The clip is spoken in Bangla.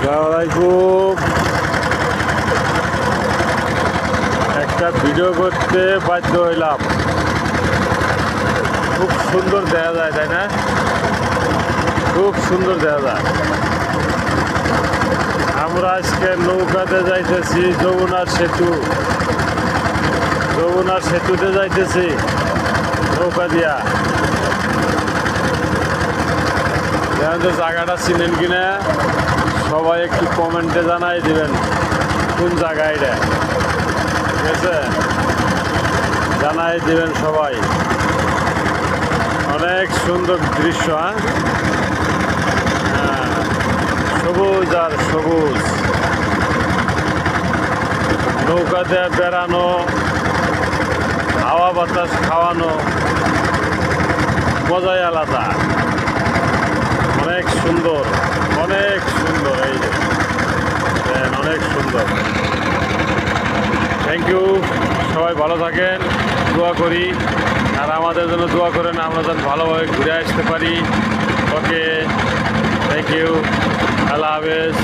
আসসালামাইকুম। একটা ভিডিও করতে বাধ্য হইলাম। খুব সুন্দর দেখা যায়, তাই না? খুব সুন্দর দেখা যায়। আমরা আজকে নৌকাতে যাইতেছি যমুনার সেতু। যমুনার সেতুতে যাইতেছি নৌকা দিয়া। জায়গাটা চিনেন কিনা সবাই একটু কমেন্টে জানাই দিবেন কোন জায়গা এটা, ঠিক আছে? জানাই দিবেন সবাই। অনেক সুন্দর দৃশ্য, হ্যাঁ, সবুজ আর সবুজ। নৌকাতে বেড়ানো, হাওয়া বাতাস খাওয়ানো মজাই আলাদা। অনেক সুন্দর, অনেক সুন্দর। এই যে অনেক সুন্দর। Thank you. সবাই ভালো থাকেন, দোয়া করি। আর আমাদের জন্য দোয়া করেন, আমরা যেন ভালোভাবে ঘুরে আসতে পারি। ওকে, থ্যাংক ইউ। আল্লাহ হাফেজ।